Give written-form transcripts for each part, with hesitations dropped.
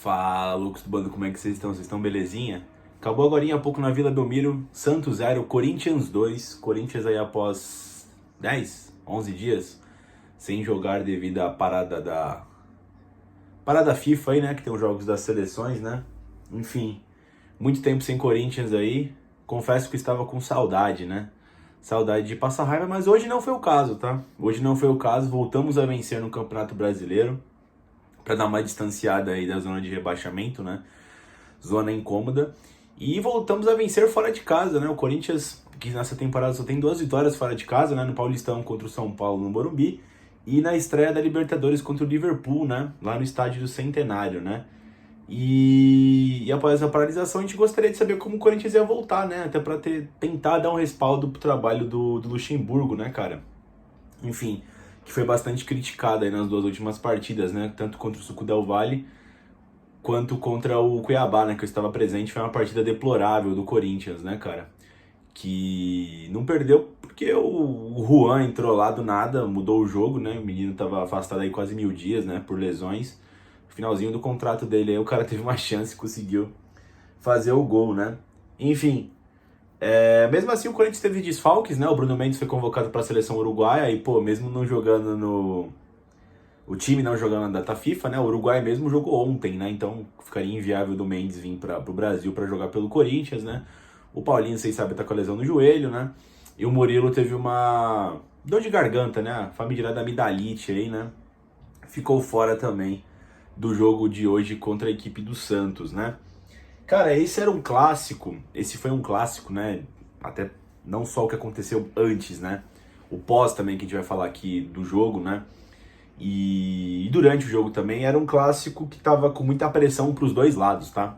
Fala, loucos do bando, como é que vocês estão? Vocês estão belezinha? Acabou agorinha há pouco na Vila Belmiro, Santos 0, Corinthians 2. Corinthians aí após 10, 11 dias sem jogar devido à parada FIFA aí, né? Que tem os jogos das seleções, né? Enfim, muito tempo sem Corinthians aí. Confesso que estava com saudade, né? Saudade de passar raiva, mas hoje não foi o caso, tá? Hoje não foi o caso, voltamos a vencer no Campeonato Brasileiro para dar uma distanciada aí da zona de rebaixamento, né? Zona incômoda. E voltamos a vencer fora de casa, né? O Corinthians, que nessa temporada só tem 2 vitórias fora de casa, né? No Paulistão contra o São Paulo no Morumbi e na estreia da Libertadores contra o Liverpool, né? Lá no estádio do Centenário, né? E após a paralisação, a gente gostaria de saber como o Corinthians ia voltar, né? Até para tentar dar um respaldo pro trabalho do Luxemburgo, né, cara? Enfim, que foi bastante criticado aí nas 2 últimas partidas, né? Tanto contra o Suco Del Valle quanto contra o Cuiabá, né? Que eu estava presente. Foi uma partida deplorável do Corinthians, né, cara? Que não perdeu porque o Juan entrou lá do nada, mudou o jogo, né? O menino estava afastado aí quase 1000 dias, né? Por lesões. Finalzinho do contrato dele aí, o cara teve uma chance, conseguiu fazer o gol, né? Enfim, mesmo assim o Corinthians teve desfalques, né? O Bruno Mendes foi convocado para a seleção uruguaia e, pô, mesmo não jogando no... O time não jogando na data FIFA, né? O Uruguai mesmo jogou ontem, né? Então ficaria inviável do Mendes vir para o Brasil para jogar pelo Corinthians, né? O Paulinho, vocês sabem, tá com a lesão no joelho, né? E o Murilo teve uma dor de garganta, né? A famigerada amidalite aí, né? Ficou fora também do jogo de hoje contra a equipe do Santos, né? Cara, esse era um clássico. Esse foi um clássico, né? Até não só o que aconteceu antes, né? O pós também, que a gente vai falar aqui do jogo, né? E durante o jogo também era um clássico que tava com muita pressão pros dois lados, tá?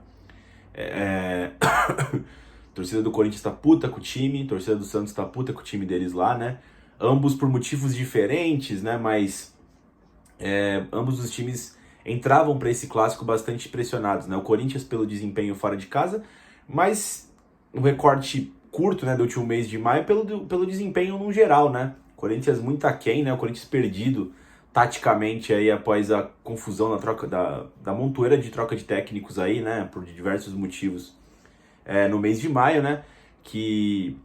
Torcida do Corinthians tá puta com o time, torcida do Santos tá puta com o time deles lá, né? Ambos por motivos diferentes, né? Mas ambos os times entravam para esse clássico bastante pressionados, né? O Corinthians pelo desempenho fora de casa, mas um recorte curto, né, do último mês de maio pelo desempenho no geral, né? Corinthians muito aquém, né? O Corinthians perdido taticamente aí após a confusão na troca da montoeira de troca de técnicos aí, né? Por diversos motivos no mês de maio, né? Que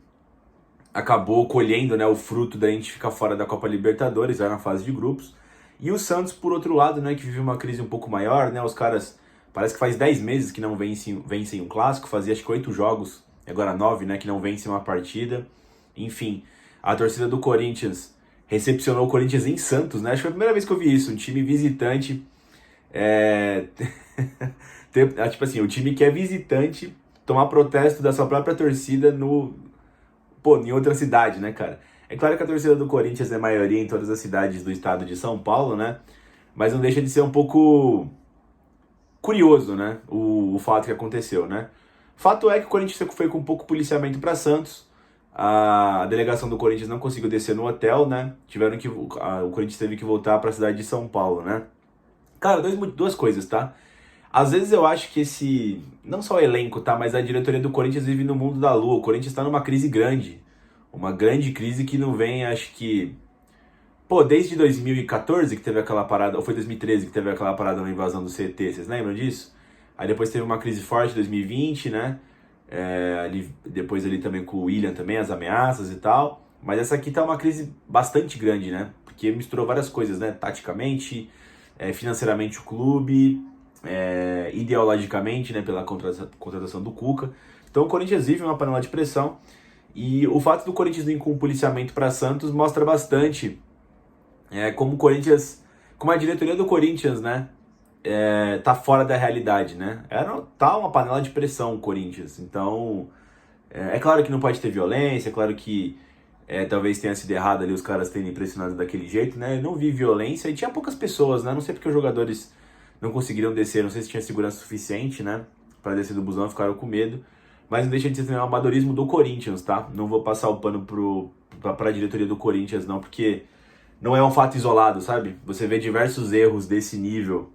acabou colhendo, né, o fruto da gente ficar fora da Copa Libertadores, aí na fase de grupos. E o Santos, por outro lado, né, que vive uma crise um pouco maior, né? Os caras, parece que faz 10 meses que não vencem um clássico, fazia acho que 8 jogos, agora 9, né, que não vencem uma partida. Enfim, a torcida do Corinthians recepcionou o Corinthians em Santos, né? Acho que foi a primeira vez que eu vi isso, um time visitante, é... tipo assim, o time que é visitante tomar protesto da sua própria torcida em outra cidade, né, cara? É claro que a torcida do Corinthians é maioria em todas as cidades do estado de São Paulo, né? Mas não deixa de ser um pouco curioso, né? O fato que aconteceu, né? Fato é que o Corinthians foi com pouco policiamento para Santos. A delegação do Corinthians não conseguiu descer no hotel, né? O Corinthians teve que voltar para a cidade de São Paulo, né? Cara, duas coisas, tá? Às vezes eu acho que não só o elenco, tá? Mas a diretoria do Corinthians vive no mundo da lua. O Corinthians tá numa crise grande. Uma grande crise que não vem, acho que... Pô, desde 2014 que teve aquela parada, ou foi 2013 que teve aquela parada na invasão do CT, vocês lembram disso? Aí depois teve uma crise forte em 2020, né? Depois ali também com o William também, as ameaças e tal. Mas essa aqui tá uma crise bastante grande, né? Porque misturou várias coisas, né? Taticamente, financeiramente o clube, ideologicamente, né? Pela contratação do Cuca. Então o Corinthians vive uma panela de pressão. E o fato do Corinthians vir com policiamento para Santos mostra bastante como o Corinthians, como a diretoria do Corinthians, né? Tá fora da realidade, né? Tá uma panela de pressão o Corinthians. Então, é claro que não pode ter violência, é claro que talvez tenha sido errado ali os caras terem pressionado daquele jeito, né? Eu não vi violência e tinha poucas pessoas, né? Não sei porque os jogadores não conseguiram descer, não sei se tinha segurança suficiente, né? Para descer do busão, ficaram com medo. Mas não deixa de ser também um amadorismo do Corinthians, tá? Não vou passar o pano pra diretoria do Corinthians, não, porque não é um fato isolado, sabe? Você vê diversos erros desse nível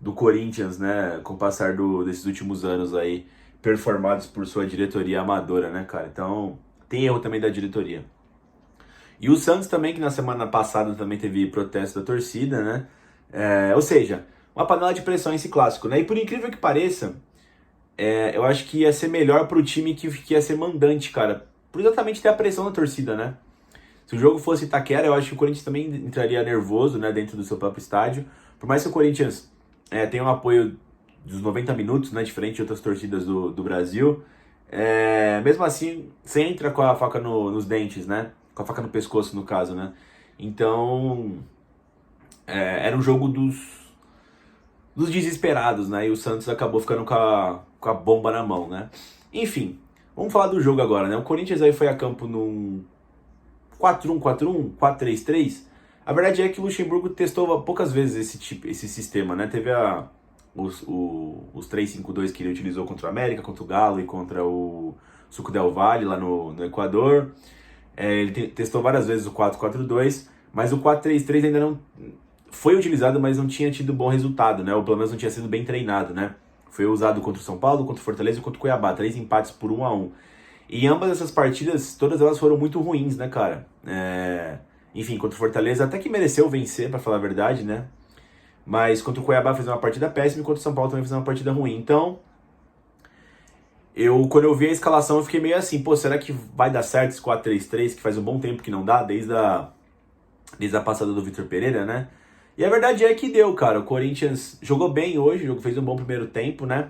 do Corinthians, né, com o passar desses últimos anos aí, performados por sua diretoria amadora, né, cara? Então, tem erro também da diretoria. E o Santos também, que na semana passada também teve protesto da torcida, né? Ou seja, uma panela de pressão esse clássico, né? E por incrível que pareça, eu acho que ia ser melhor pro time que ia ser mandante, cara. Por exatamente ter a pressão da torcida, né? Se o jogo fosse Itaquera, eu acho que o Corinthians também entraria nervoso, né, dentro do seu próprio estádio. Por mais que o Corinthians tenha um apoio dos 90 minutos, né, diferente de outras torcidas do Brasil, mesmo assim, você entra com a faca nos dentes, né? Com a faca no pescoço, no caso, né? Então, era um jogo dos desesperados, né? E o Santos acabou ficando com a bomba na mão, né? Enfim, vamos falar do jogo agora, né? O Corinthians aí foi a campo num 4-1, 4-1, 4-3-3. A verdade é que o Luxemburgo testou poucas vezes esse sistema, né? Teve os 3-5-2 que ele utilizou contra o América, contra o Galo e contra o Suco Del Valle lá no Equador. Ele testou várias vezes o 4-4-2, mas o 4-3-3 ainda não foi utilizado, mas não tinha tido bom resultado, né? Ou pelo menos não tinha sido bem treinado, né? Foi usado contra o São Paulo, contra o Fortaleza e contra o Cuiabá. 3 empates por 1-1. E ambas essas partidas, todas elas foram muito ruins, né, cara? Enfim, contra o Fortaleza até que mereceu vencer, pra falar a verdade, né? Mas contra o Cuiabá fez uma partida péssima e contra o São Paulo também fez uma partida ruim. Então, quando eu vi a escalação, eu fiquei meio assim, pô, será que vai dar certo esse 4-3-3, que faz um bom tempo que não dá, desde a passada do Vitor Pereira, né? E a verdade é que deu, cara. O Corinthians jogou bem hoje, fez um bom primeiro tempo, né?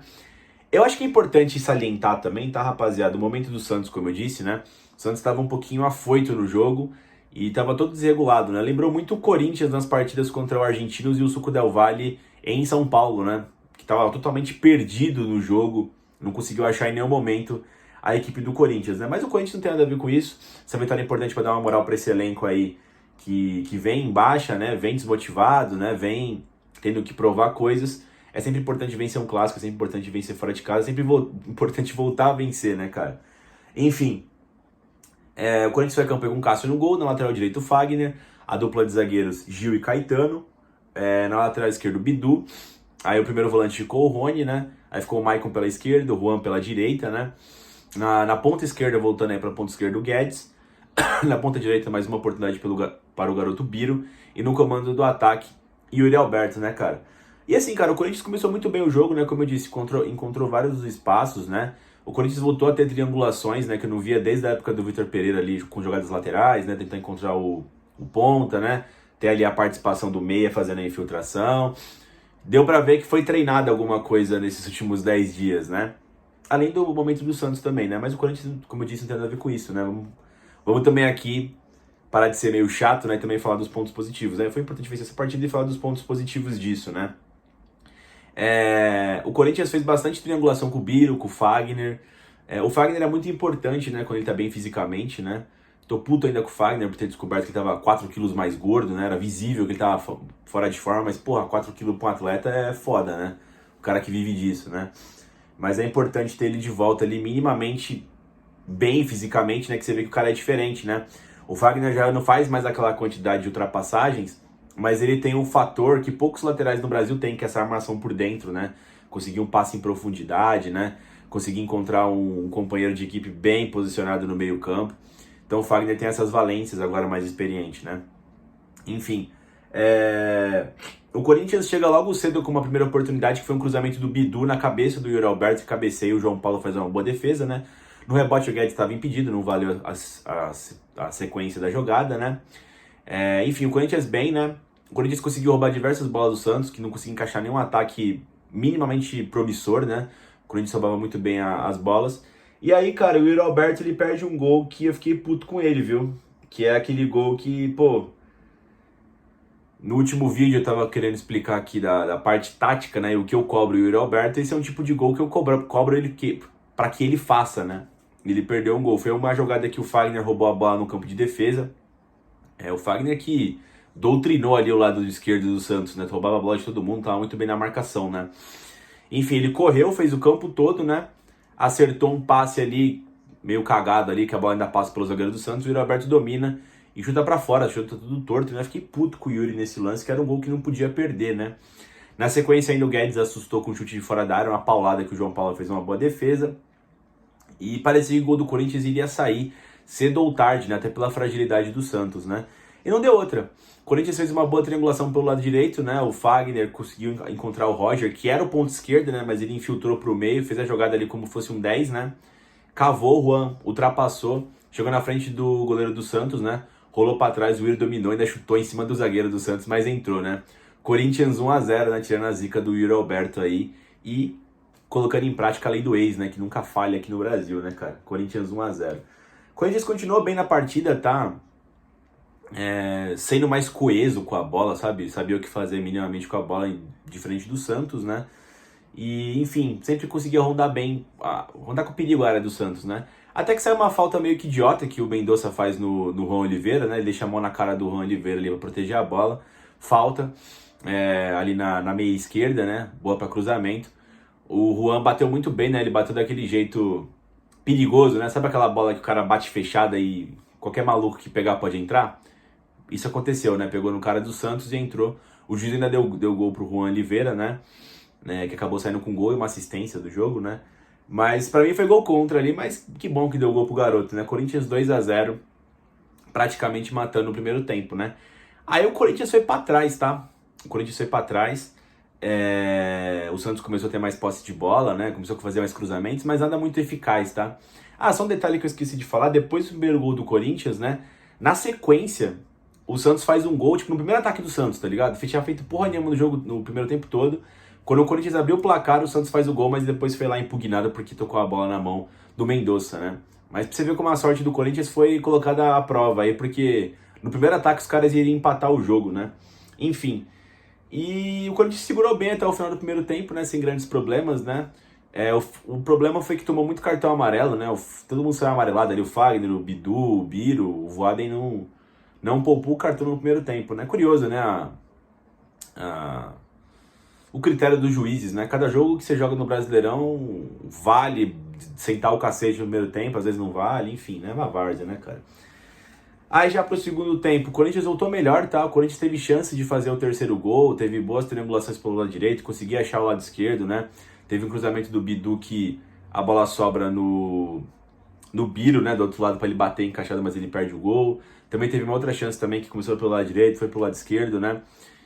Eu acho que é importante salientar também, tá, rapaziada? O momento do Santos, como eu disse, né? O Santos estava um pouquinho afoito no jogo e estava todo desregulado, né? Lembrou muito o Corinthians nas partidas contra o Argentinos e o Suco Del Valle em São Paulo, né? Que estava totalmente perdido no jogo, não conseguiu achar em nenhum momento a equipe do Corinthians, né? Mas o Corinthians não tem nada a ver com isso. Essa vitória é importante para dar uma moral para esse elenco aí que vem em baixa, né? Vem desmotivado, né? Vem tendo que provar coisas. É sempre importante vencer um clássico, é sempre importante vencer fora de casa, é sempre importante voltar a vencer, né, cara? Enfim, o Corinthians foi campeão com o Cássio no gol, na lateral direito o Fagner, a dupla de zagueiros Gil e Caetano, na lateral esquerda o Bidu, aí o primeiro volante ficou o Rony, né? Aí ficou o Maicon pela esquerda, o Juan pela direita, né? Na ponta esquerda, voltando aí pra ponta esquerda, o Guedes. Na ponta direita, mais uma oportunidade para o garoto Biro. E no comando do ataque, Yuri Alberto, né, cara? E assim, cara, o Corinthians começou muito bem o jogo, né? Como eu disse, encontrou vários espaços, né? O Corinthians voltou a ter triangulações, né? Que eu não via desde a época do Vitor Pereira ali com jogadas laterais, né? Tentar encontrar o ponta, né? Ter ali a participação do meia fazendo a infiltração. Deu pra ver que foi treinada alguma coisa nesses últimos 10 dias, né? Além do momento do Santos também, né? Mas o Corinthians, como eu disse, não tem nada a ver com isso, né? Vamos também aqui parar de ser meio chato, né? E também falar dos pontos positivos, né? Foi importante vencer essa partida e falar dos pontos positivos disso, né? O Corinthians fez bastante triangulação com o Biro, com o Fagner. O Fagner é muito importante, né? Quando ele tá bem fisicamente, né? Tô puto ainda com o Fagner por ter descoberto que ele tava 4 quilos mais gordo, né? Era visível que ele tava fora de forma, mas, porra, 4 quilos pra um atleta é foda, né? O cara que vive disso, né? Mas é importante ter ele de volta ali minimamente bem fisicamente, né? Que você vê que o cara é diferente, né? O Fagner já não faz mais aquela quantidade de ultrapassagens, mas ele tem um fator que poucos laterais no Brasil têm, que é essa armação por dentro, né? Conseguir um passe em profundidade, né? Conseguir encontrar um companheiro de equipe bem posicionado no meio campo. Então o Fagner tem essas valências agora mais experiente, né? Enfim, o Corinthians chega logo cedo com uma primeira oportunidade, que foi um cruzamento do Bidu na cabeça do Yuri Alberto, que cabeceia e o João Paulo faz uma boa defesa, né? No rebote o Guedes estava impedido, não valeu a sequência da jogada, né? Enfim, o Corinthians bem, né? O Corinthians conseguiu roubar diversas bolas do Santos, que não conseguia encaixar nenhum ataque minimamente promissor, né? O Corinthians roubava muito bem as bolas. E aí, cara, o Yuri Alberto, ele perde um gol que eu fiquei puto com ele, viu? Que é aquele gol que, pô... No último vídeo eu tava querendo explicar aqui da parte tática, né? O que eu cobro o Yuri Alberto. Esse é um tipo de gol que eu cobro ele para que ele faça, né? Ele perdeu um gol. Foi uma jogada que o Fagner roubou a bola no campo de defesa. O Fagner que doutrinou ali o lado esquerdo do Santos, né? Roubava a bola de todo mundo, tava muito bem na marcação, né? Enfim, ele correu, fez o campo todo, né? Acertou um passe ali, meio cagado ali, que a bola ainda passa pelo zagueiro do Santos. O Yuri Alberto domina e chuta pra fora, chuta tudo torto, né? Fiquei puto com o Yuri nesse lance, que era um gol que não podia perder, né? Na sequência ainda o Guedes assustou com um chute de fora da área, uma paulada que o João Paulo fez uma boa defesa. E parecia que o gol do Corinthians iria sair cedo ou tarde, né? Até pela fragilidade do Santos, né? E não deu outra. O Corinthians fez uma boa triangulação pelo lado direito, né? O Fagner conseguiu encontrar o Roger, que era o ponto esquerdo, né? Mas ele infiltrou pro meio, fez a jogada ali como fosse um 10, né? Cavou, o Juan ultrapassou, chegou na frente do goleiro do Santos, né? Rolou pra trás, o Yuri dominou, ainda chutou em cima do zagueiro do Santos, mas entrou, né? Corinthians 1-0, né? Tirando a zica do Yuri Alberto aí e colocando em prática a lei do ex, né? Que nunca falha aqui no Brasil, né, cara? Corinthians 1-0. Corinthians continuou bem na partida, tá? Sendo mais coeso com a bola, sabe? Sabia o que fazer minimamente com a bola, diferente do Santos, né? E, enfim, sempre conseguia rondar bem, rondar com perigo a área do Santos, né? Até que saiu uma falta meio que idiota que o Mendonça faz no Juan Oliveira, né? Ele deixa a mão na cara do Juan Oliveira ali pra proteger a bola. Falta ali na meia esquerda, né? Boa pra cruzamento. O Juan bateu muito bem, né? Ele bateu daquele jeito perigoso, né? Sabe aquela bola que o cara bate fechada e qualquer maluco que pegar pode entrar? Isso aconteceu, né? Pegou no cara do Santos e entrou. O juiz ainda deu gol pro Juan Oliveira, né? Que acabou saindo com gol e uma assistência do jogo, né? Mas pra mim foi gol contra ali, mas que bom que deu gol pro garoto, né? Corinthians 2-0, praticamente matando o primeiro tempo, né? Aí o Corinthians foi pra trás, tá? O Corinthians foi pra trás. O Santos começou a ter mais posse de bola, né? Começou a fazer mais cruzamentos, mas nada muito eficaz, tá? Só um detalhe que eu esqueci de falar. Depois do primeiro gol do Corinthians, né? Na sequência, o Santos faz um gol, tipo, no primeiro ataque do Santos, tá ligado? Tinha feito porra nenhuma no jogo no primeiro tempo todo. Quando o Corinthians abriu o placar, o Santos faz o gol, mas depois foi lá impugnado porque tocou a bola na mão do Mendonça, né? Mas pra você ver como a sorte do Corinthians foi colocada à prova aí, porque no primeiro ataque os caras iriam empatar o jogo, né? Enfim. E o Corinthians segurou bem até o final do primeiro tempo, né? Sem grandes problemas, né? O problema foi que tomou muito cartão amarelo, né? Todo mundo saiu amarelado ali, o Fagner, o Bidu, o Biro, o Voaden não poupou o cartão no primeiro tempo, né? Curioso, né? O critério dos juízes, né? Cada jogo que você joga no Brasileirão vale sentar o cacete no primeiro tempo, às vezes não vale, enfim, né? Uma várzea, né, cara? Aí já pro segundo tempo, o Corinthians voltou melhor, tá? O Corinthians teve chance de fazer o terceiro gol, teve boas triangulações pelo lado direito, conseguia achar o lado esquerdo, né? Teve um cruzamento do Bidu que a bola sobra no Biro, né? Do outro lado para ele bater encaixado, mas ele perde o gol. Também teve uma outra chance também que começou pelo lado direito, foi pelo lado esquerdo, né?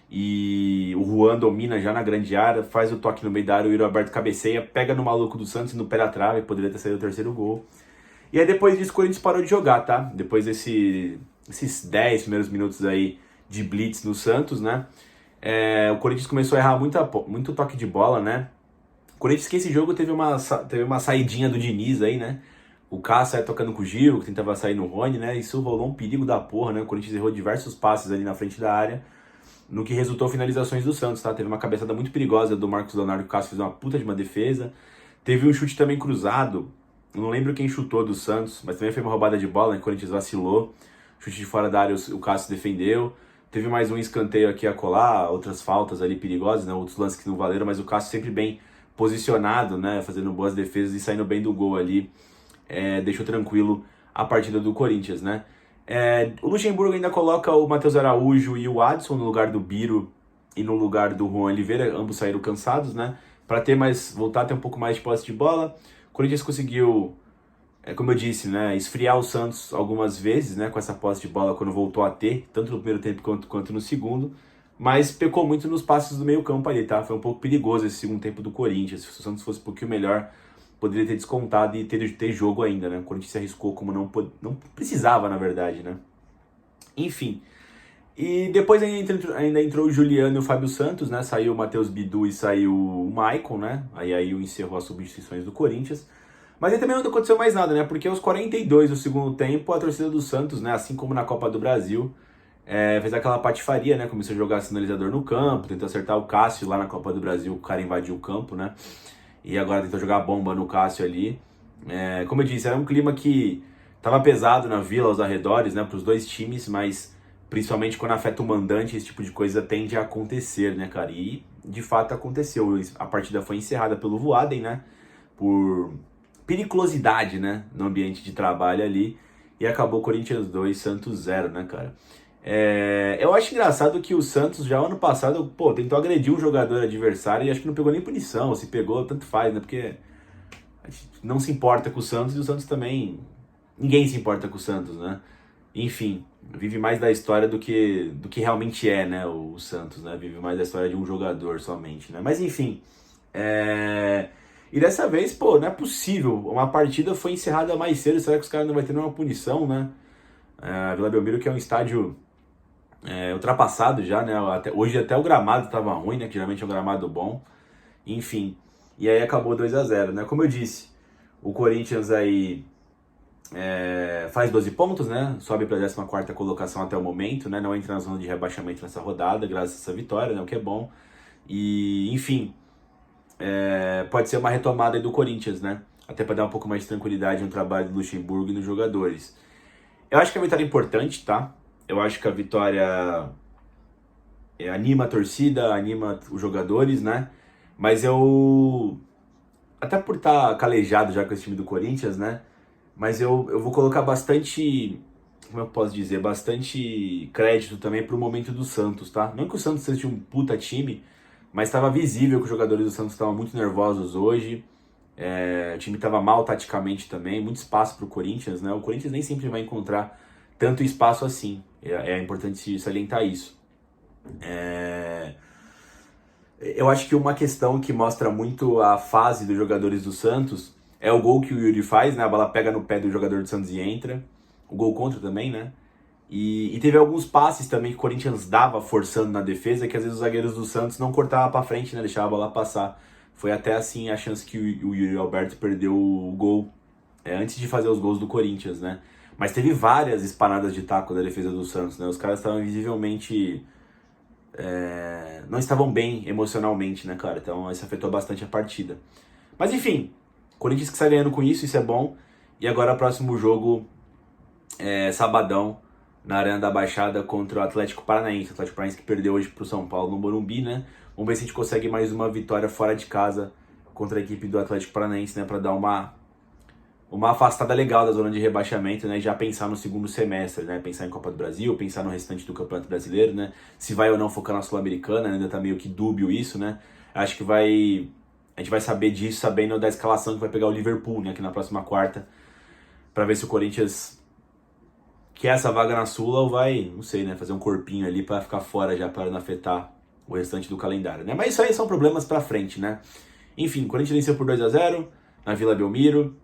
E o Juan domina já na grande área, faz o toque no meio da área, o Yuri Alberto cabeceia, pega no maluco do Santos no pé da trave, poderia ter saído o terceiro gol. E aí depois disso o Corinthians parou de jogar, tá? Depois esses 10 primeiros minutos aí de blitz no Santos, né? O Corinthians começou a errar muito toque de bola, né? O Corinthians que esse jogo teve uma saidinha do Diniz aí, né? O Cássio saia tocando com o Gil, que tentava sair no Rony, né? Isso rolou um perigo da porra, né? O Corinthians errou diversos passes ali na frente da área, no que resultou finalizações do Santos, tá? Teve uma cabeçada muito perigosa do Marcos Leonardo, que o Cássio fez uma puta de uma defesa. Teve um chute também cruzado, não lembro quem chutou do Santos, mas também foi uma roubada de bola, né? O Corinthians vacilou. Chute de fora da área, o Cássio defendeu. Teve mais um escanteio aqui a colar, outras faltas ali perigosas, né? Outros lances que não valeram, mas o Cássio sempre bem posicionado, né? Fazendo boas defesas e saindo bem do gol ali. Deixou tranquilo a partida do Corinthians, né? O Luxemburgo ainda coloca o Matheus Araújo e o Adson no lugar do Biro e no lugar do Juan Oliveira, ambos saíram cansados, né? Para voltar a ter um pouco mais de posse de bola. O Corinthians conseguiu, como eu disse, né, esfriar o Santos algumas vezes, né, com essa posse de bola quando voltou a ter, tanto no primeiro tempo quanto no segundo, mas pecou muito nos passes do meio campo ali, tá? Foi um pouco perigoso esse segundo tempo do Corinthians. Se o Santos fosse um pouquinho melhor, poderia ter descontado e ter jogo ainda, né? O Corinthians se arriscou como não precisava, na verdade, né? Enfim. E depois ainda entrou o Juliano e o Fábio Santos, né? Saiu o Matheus Bidu e saiu o Maicon, né? Aí encerrou as substituições do Corinthians. Mas aí também não aconteceu mais nada, né? Porque aos 42 do segundo tempo, a torcida do Santos, né? Assim como na Copa do Brasil, fez aquela patifaria, né? Começou a jogar sinalizador no campo, tentou acertar o Cássio lá na Copa do Brasil, o cara invadiu o campo, né? E agora tentou jogar bomba no Cássio ali. Como eu disse, era um clima que tava pesado na Vila, aos arredores, né? Para os dois times, mas principalmente quando afeta o mandante, esse tipo de coisa tende a acontecer, né, cara? E de fato aconteceu. A partida foi encerrada pelo Voaden, né? Por periculosidade, né? No ambiente de trabalho ali. E acabou Corinthians 2, Santos 0, né, cara? Eu acho engraçado que o Santos já ano passado, tentou agredir um jogador adversário e acho que não pegou nem punição. Se pegou, tanto faz, né? Porque a gente não se importa com o Santos e o Santos também... Ninguém se importa com o Santos, né? Enfim, vive mais da história do que realmente é, né, o Santos, né? Vive mais da história de um jogador somente, né? Mas enfim, e dessa vez, pô, não é possível. Uma partida foi encerrada mais cedo, será que os caras não vão ter nenhuma punição, né? A Vila Belmiro, que é um estádio ultrapassado já, né? Hoje até o gramado tava ruim, né? Que geralmente é um gramado bom. Enfim, e aí acabou 2-0, né? Como eu disse, o Corinthians aí faz 12 pontos, né? Sobe para a 14ª colocação até o momento, né? Não entra na zona de rebaixamento nessa rodada, graças a essa vitória, né? O que é bom. E, enfim, pode ser uma retomada aí do Corinthians, né? Até para dar um pouco mais de tranquilidade no trabalho do Luxemburgo e nos jogadores. Eu acho que a vitória é importante, tá? Eu acho que a vitória anima a torcida, anima os jogadores, né? Mas eu, até por estar calejado já com esse time do Corinthians, né? Mas eu vou colocar bastante, como eu posso dizer, bastante crédito também pro momento do Santos, tá? Não que o Santos seja um puta time, mas estava visível que os jogadores do Santos estavam muito nervosos hoje. O time estava mal taticamente também, muito espaço pro Corinthians, né? O Corinthians nem sempre vai encontrar tanto espaço assim. É importante salientar isso. Eu acho que uma questão que mostra muito a fase dos jogadores do Santos é o gol que o Yuri faz, né? A bola pega no pé do jogador do Santos e entra. O gol contra também, né? E teve alguns passes também que o Corinthians dava forçando na defesa, que às vezes os zagueiros do Santos não cortavam pra frente, né? Deixava a bola passar. Foi até assim a chance que o Yuri Alberto perdeu o gol antes de fazer os gols do Corinthians, né? Mas teve várias espanadas de taco da defesa do Santos, né? Os caras estavam visivelmente não estavam bem emocionalmente, né, cara? Então isso afetou bastante a partida. Mas enfim, Corinthians que sai ganhando com isso é bom. E agora o próximo jogo é sabadão, na Arena da Baixada contra o Atlético Paranaense. O Atlético Paranaense que perdeu hoje pro São Paulo no Morumbi, né? Vamos ver se a gente consegue mais uma vitória fora de casa contra a equipe do Atlético Paranaense, né? Pra dar uma afastada legal da zona de rebaixamento, né? E já pensar no segundo semestre, né? Pensar em Copa do Brasil, pensar no restante do Campeonato Brasileiro, né? Se vai ou não focar na Sul-Americana, né? Ainda tá meio que dúbio isso, né? Acho que a gente vai saber disso sabendo da escalação que vai pegar o Liverpool, né? Aqui na próxima quarta, pra ver se o Corinthians quer essa vaga na Sula ou vai, não sei, né? Fazer um corpinho ali pra ficar fora já, para não afetar o restante do calendário, né? Mas isso aí são problemas pra frente, né? Enfim, o Corinthians venceu por 2-0 na Vila Belmiro.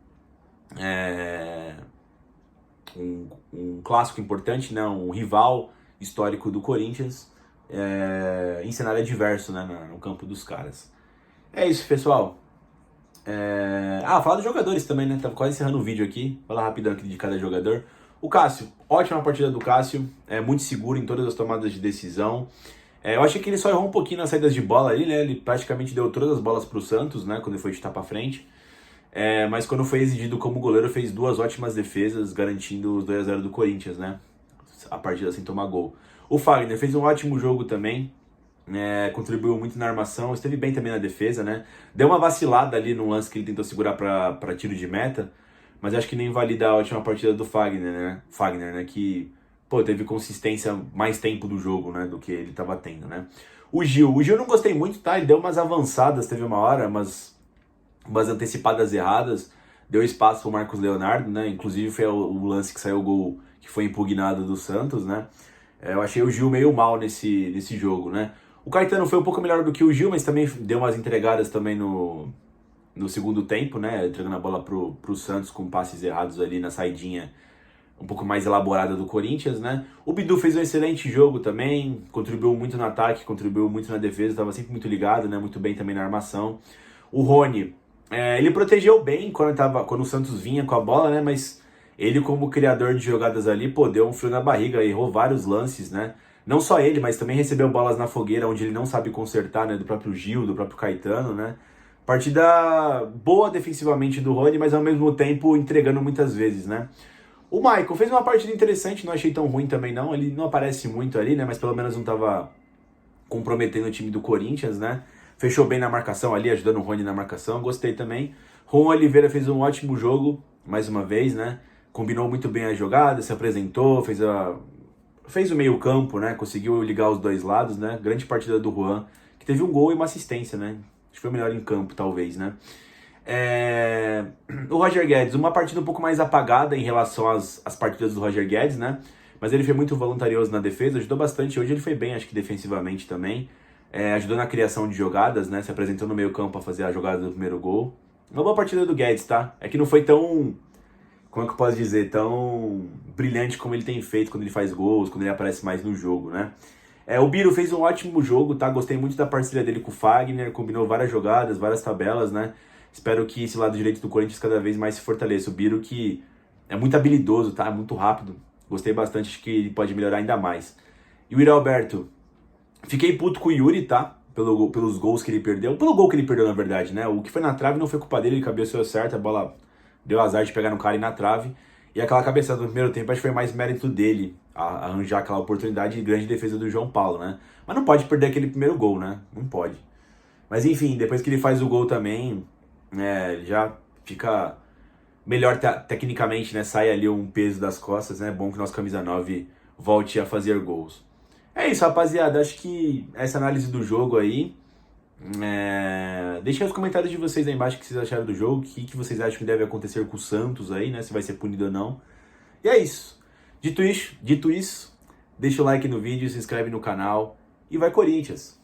Um clássico importante, né? Um rival histórico do Corinthians em cenário adverso, né? No campo dos caras. É isso, pessoal. Falar dos jogadores também, né? Tava quase encerrando o vídeo aqui. Falar rapidão aqui de cada jogador. O Cássio, ótima partida do Cássio. Muito seguro em todas as tomadas de decisão. Eu achei que ele só errou um pouquinho nas saídas de bola ali, né? Ele praticamente deu todas as bolas pro Santos, né? Quando ele foi chutar pra frente. Mas quando foi exigido como goleiro, fez 2 ótimas defesas, garantindo os 2-0 do Corinthians, né? A partida sem tomar gol. O Fagner fez um ótimo jogo também, contribuiu muito na armação, esteve bem também na defesa, né? Deu uma vacilada ali no lance que ele tentou segurar para tiro de meta, mas acho que nem invalida a ótima partida do Fagner, né? Que, pô, teve consistência mais tempo do jogo, né? Do que ele tava tendo, né? O Gil eu não gostei muito, tá? Ele deu umas avançadas, teve uma hora, umas antecipadas erradas, deu espaço pro Marcos Leonardo, né? Inclusive foi o lance que saiu o gol que foi impugnado do Santos, né? Eu achei o Gil meio mal nesse jogo, né? O Caetano foi um pouco melhor do que o Gil, mas também deu umas entregadas também no segundo tempo, né? Entregando a bola pro Santos com passes errados ali na saidinha um pouco mais elaborada do Corinthians, né? O Bidu fez um excelente jogo também, contribuiu muito no ataque, contribuiu muito na defesa, estava sempre muito ligado, né? Muito bem também na armação. O Rony, ele protegeu bem quando o Santos vinha com a bola, né? Mas ele, como criador de jogadas ali, pô, deu um frio na barriga, errou vários lances, né? Não só ele, mas também recebeu bolas na fogueira onde ele não sabe consertar, né? Do próprio Gil, do próprio Caetano, né? Partida boa defensivamente do Rony, mas ao mesmo tempo entregando muitas vezes, né? O Michael fez uma partida interessante, não achei tão ruim também não. Ele não aparece muito ali, né? Mas pelo menos não estava comprometendo o time do Corinthians, né? Fechou bem na marcação ali, ajudando o Rony na marcação, gostei também. Ron Oliveira fez um ótimo jogo, mais uma vez, né? Combinou muito bem a jogada, se apresentou, fez o meio campo, né? Conseguiu ligar os dois lados, né? Grande partida do Juan, que teve um gol e uma assistência, né? Acho que foi o melhor em campo, talvez, né? O Roger Guedes, uma partida um pouco mais apagada em relação às partidas do Roger Guedes, né? mas ele foi muito voluntarioso na defesa, ajudou bastante. Hoje ele foi bem, acho que defensivamente também. Ajudou na criação de jogadas, né? Se apresentou no meio campo para fazer a jogada do primeiro gol. Uma boa partida do Guedes, tá? É que não foi tão, como é que eu posso dizer, tão brilhante como ele tem feito quando ele faz gols, quando ele aparece mais no jogo, né? O Biro fez um ótimo jogo, tá? Gostei muito da parceria dele com o Fagner, combinou várias jogadas, várias tabelas, né? Espero que esse lado direito do Corinthians cada vez mais se fortaleça. O Biro que é muito habilidoso, tá? Muito rápido. Gostei bastante, acho que ele pode melhorar ainda mais. E o Yuri Alberto, fiquei puto com o Yuri, tá? Pelos gols que ele perdeu. Pelo gol que ele perdeu, na verdade, né? O que foi na trave não foi culpa dele, ele cabeceou certo, a bola deu azar de pegar no cara e na trave. E aquela cabeçada do primeiro tempo, acho que foi mais mérito dele a arranjar aquela oportunidade de grande defesa do João Paulo, né? Mas não pode perder aquele primeiro gol, né? Não pode. Mas enfim, depois que ele faz o gol também, já fica melhor tecnicamente, né? Sai ali um peso das costas, né? Bom que nosso camisa 9 volte a fazer gols. É isso, rapaziada. Acho que essa análise do jogo aí. Deixem os comentários de vocês aí embaixo o que vocês acharam do jogo, o que vocês acham que deve acontecer com o Santos aí, né? Se vai ser punido ou não. E é isso. Dito isso, deixa o like no vídeo, se inscreve no canal e vai Corinthians!